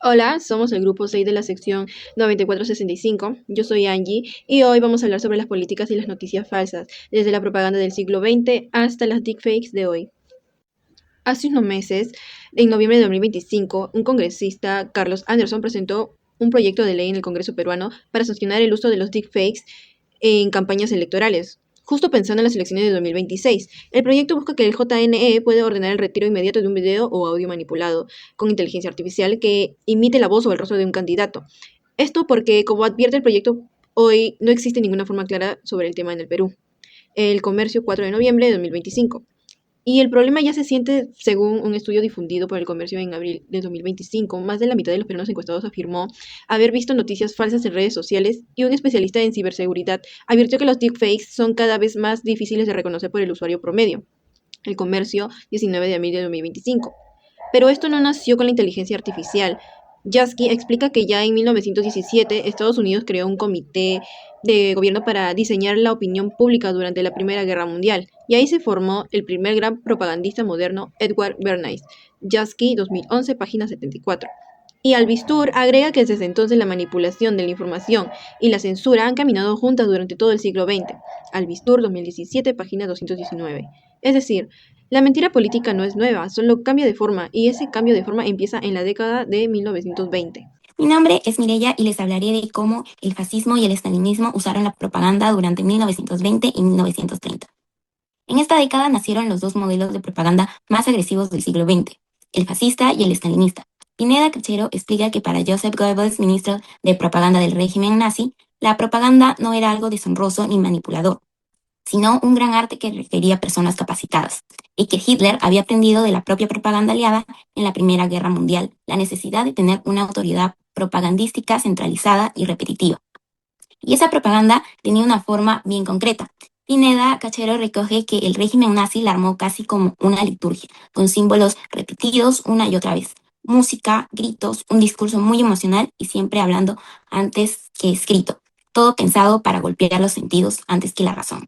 Hola, somos el grupo 6 de la sección 9465. Yo soy Angie y hoy vamos a hablar sobre las políticas y las noticias falsas, desde la propaganda del siglo XX hasta las deepfakes de hoy. Hace unos meses, en noviembre de 2025, un congresista, Carlos Anderson, presentó un proyecto de ley en el Congreso peruano para sancionar el uso de los deepfakes en campañas electorales. Justo pensando en las elecciones de 2026, el proyecto busca que el JNE pueda ordenar el retiro inmediato de un video o audio manipulado con inteligencia artificial que imite la voz o el rostro de un candidato. Esto porque, como advierte el proyecto, hoy no existe ninguna forma clara sobre el tema en el Perú. El Comercio, 4 de noviembre de 2025. Y el problema ya se siente, según un estudio difundido por el Comercio en abril de 2025, más de la mitad de los peruanos encuestados afirmó haber visto noticias falsas en redes sociales y un especialista en ciberseguridad advirtió que los deepfakes son cada vez más difíciles de reconocer por el usuario promedio. El Comercio, 19 de abril de 2025. Pero esto no nació con la inteligencia artificial. Jasky explica que ya en 1917 Estados Unidos creó un comité de gobierno para diseñar la opinión pública durante la Primera Guerra Mundial, y ahí se formó el primer gran propagandista moderno, Edward Bernays. Jasky, 2011, página 74. Y Albistur agrega que desde entonces la manipulación de la información y la censura han caminado juntas durante todo el siglo XX. Albistur, 2017, página 219. Es decir, la mentira política no es nueva, solo cambia de forma, y ese cambio de forma empieza en la década de 1920. Mi nombre es Mireya y les hablaré de cómo el fascismo y el estalinismo usaron la propaganda durante 1920 y 1930. En esta década nacieron los dos modelos de propaganda más agresivos del siglo XX, el fascista y el estalinista. Pineda Cachero explica que para Joseph Goebbels, ministro de propaganda del régimen nazi, la propaganda no era algo deshonroso ni manipulador, sino un gran arte que requería personas capacitadas, y que Hitler había aprendido de la propia propaganda aliada en la Primera Guerra Mundial, la necesidad de tener una autoridad propagandística centralizada y repetitiva. Y esa propaganda tenía una forma bien concreta. Pineda Cachero recoge que el régimen nazi la armó casi como una liturgia, con símbolos repetidos una y otra vez, música, gritos, un discurso muy emocional y siempre hablando antes que escrito, todo pensado para golpear los sentidos antes que la razón.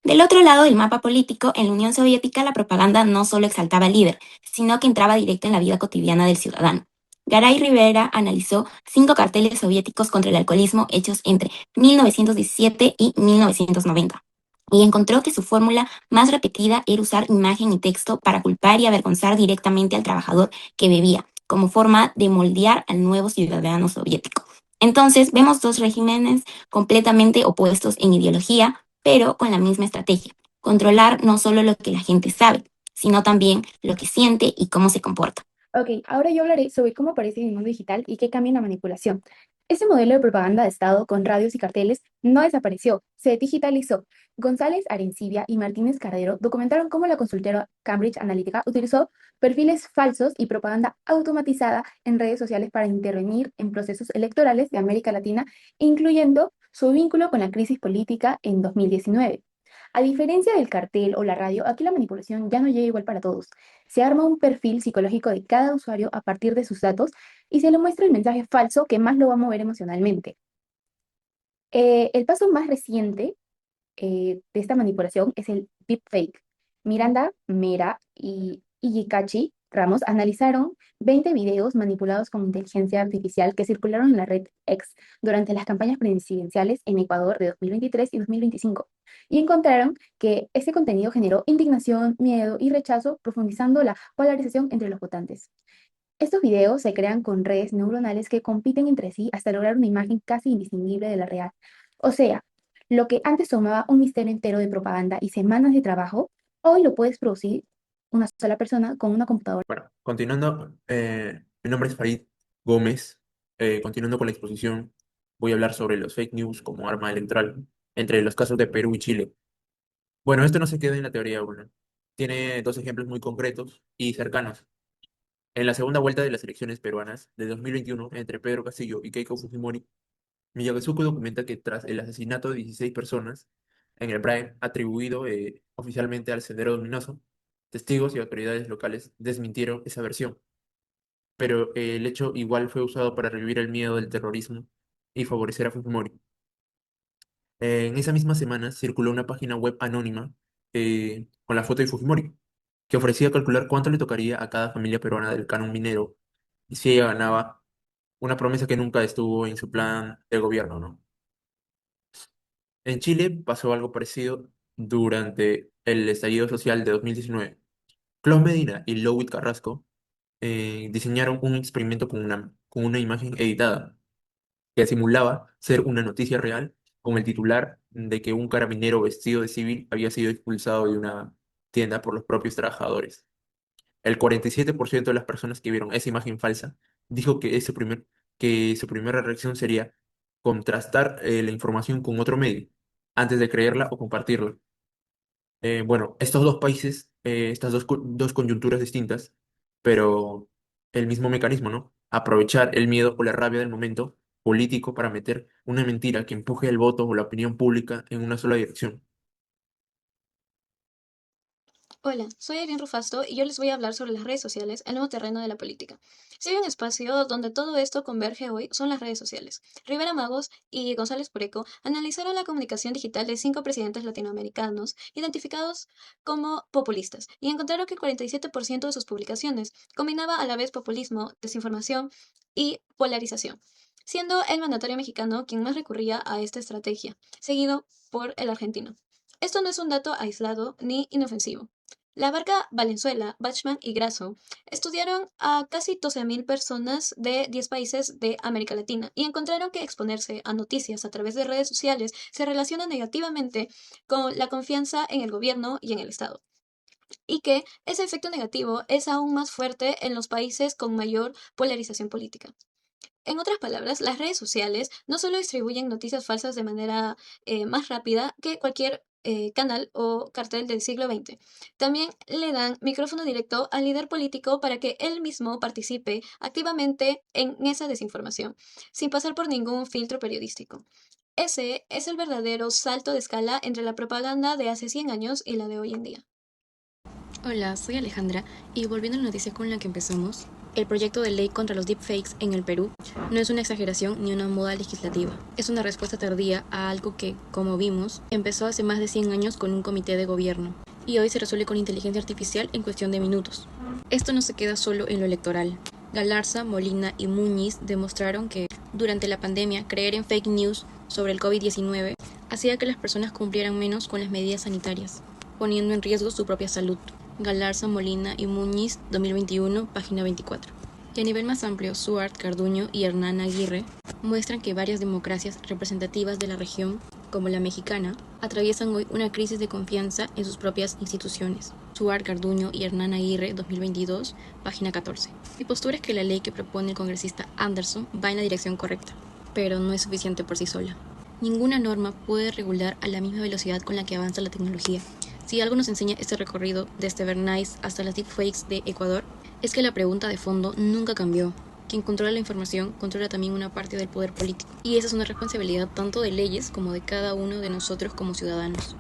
Del otro lado del mapa político, en la Unión Soviética la propaganda no solo exaltaba al líder, sino que entraba directo en la vida cotidiana del ciudadano. Garay Rivera analizó 5 carteles soviéticos contra el alcoholismo hechos entre 1917 y 1990 y encontró que su fórmula más repetida era usar imagen y texto para culpar y avergonzar directamente al trabajador que bebía, como forma de moldear al nuevo ciudadano soviético. Entonces vemos dos regímenes completamente opuestos en ideología, pero con la misma estrategia: controlar no solo lo que la gente sabe, sino también lo que siente y cómo se comporta. Ok, ahora yo hablaré sobre cómo aparece en el mundo digital y qué cambia en la manipulación. Este modelo de propaganda de Estado con radios y carteles no desapareció, se digitalizó. González Arencibia y Martínez Cardero documentaron cómo la consultora Cambridge Analytica utilizó perfiles falsos y propaganda automatizada en redes sociales para intervenir en procesos electorales de América Latina, incluyendo su vínculo con la crisis política en 2019. A diferencia del cartel o la radio, aquí la manipulación ya no llega igual para todos. Se arma un perfil psicológico de cada usuario a partir de sus datos y se le muestra el mensaje falso que más lo va a mover emocionalmente. El paso más reciente de esta manipulación es el deepfake. Miranda Mera y Iyikachi Ramos analizaron 20 videos manipulados con inteligencia artificial que circularon en la red X durante las campañas presidenciales en Ecuador de 2023 y 2025 y encontraron que ese contenido generó indignación, miedo y rechazo, profundizando la polarización entre los votantes. Estos videos se crean con redes neuronales que compiten entre sí hasta lograr una imagen casi indistinguible de la real. O sea, lo que antes tomaba un misterio entero de propaganda y semanas de trabajo, hoy lo puedes producir una sola persona con una computadora. Bueno, continuando, mi nombre es Farid Gómez. Continuando con la exposición, voy a hablar sobre los fake news como arma electoral entre los casos de Perú y Chile. Bueno, esto no se queda en la teoría uno. Tiene dos ejemplos muy concretos y cercanos. En la segunda vuelta de las elecciones peruanas de 2021, entre Pedro Castillo y Keiko Fujimori, Miyagazuko documenta que tras el asesinato de 16 personas en el Pride atribuido oficialmente al Sendero Luminoso, testigos y autoridades locales desmintieron esa versión, pero el hecho igual fue usado para revivir el miedo del terrorismo y favorecer a Fujimori. En esa misma semana circuló una página web anónima con la foto de Fujimori, que ofrecía calcular cuánto le tocaría a cada familia peruana del canon minero y si ella ganaba una promesa que nunca estuvo en su plan de gobierno, ¿no? En Chile pasó algo parecido durante el estallido social de 2019. Klaus Medina y Lowit Carrasco diseñaron un experimento con una imagen editada que simulaba ser una noticia real con el titular de que un carabinero vestido de civil había sido expulsado de una tienda por los propios trabajadores. El 47% de las personas que vieron esa imagen falsa dijo que su primera reacción sería contrastar la información con otro medio antes de creerla o compartirla. Bueno, estos dos países, estas dos coyunturas distintas, pero el mismo mecanismo, ¿no? Aprovechar el miedo o la rabia del momento político para meter una mentira que empuje el voto o la opinión pública en una sola dirección. Hola, soy Irene Rufasto y yo les voy a hablar sobre las redes sociales, el nuevo terreno de la política. Si hay un espacio donde todo esto converge hoy, son las redes sociales. Rivera Magos y González Pureco analizaron la comunicación digital de 5 presidentes latinoamericanos identificados como populistas y encontraron que el 47% de sus publicaciones combinaba a la vez populismo, desinformación y polarización, siendo el mandatario mexicano quien más recurría a esta estrategia, seguido por el argentino. Esto no es un dato aislado ni inofensivo. La barca Valenzuela, Bachmann y Grasso estudiaron a casi 12.000 personas de 10 países de América Latina y encontraron que exponerse a noticias a través de redes sociales se relaciona negativamente con la confianza en el gobierno y en el Estado, y que ese efecto negativo es aún más fuerte en los países con mayor polarización política. En otras palabras, las redes sociales no solo distribuyen noticias falsas de manera más rápida que cualquier canal o cartel del siglo XX, también le dan micrófono directo al líder político para que él mismo participe activamente en esa desinformación, sin pasar por ningún filtro periodístico. Ese es el verdadero salto de escala entre la propaganda de hace 100 años y la de hoy en día. Hola, soy Alejandra y volviendo a la noticia con la que empezamos, el proyecto de ley contra los deepfakes en el Perú no es una exageración ni una moda legislativa. Es una respuesta tardía a algo que, como vimos, empezó hace más de 100 años con un comité de gobierno y hoy se resuelve con inteligencia artificial en cuestión de minutos. Esto no se queda solo en lo electoral. Galarza, Molina y Muñiz demostraron que, durante la pandemia, creer en fake news sobre el COVID-19 hacía que las personas cumplieran menos con las medidas sanitarias, poniendo en riesgo su propia salud. Galarza, Molina y Muñiz, 2021, página 24. Y a nivel más amplio, Suart, Carduño y Hernán Aguirre muestran que varias democracias representativas de la región, como la mexicana, atraviesan hoy una crisis de confianza en sus propias instituciones. Suart, Carduño y Hernán Aguirre, 2022, página 14. Mi postura es que la ley que propone el congresista Anderson va en la dirección correcta, pero no es suficiente por sí sola. Ninguna norma puede regular a la misma velocidad con la que avanza la tecnología. Si algo nos enseña este recorrido desde Bernays hasta las deepfakes de Ecuador, es que la pregunta de fondo nunca cambió. Quien controla la información controla también una parte del poder político. Y esa es una responsabilidad tanto de leyes como de cada uno de nosotros como ciudadanos.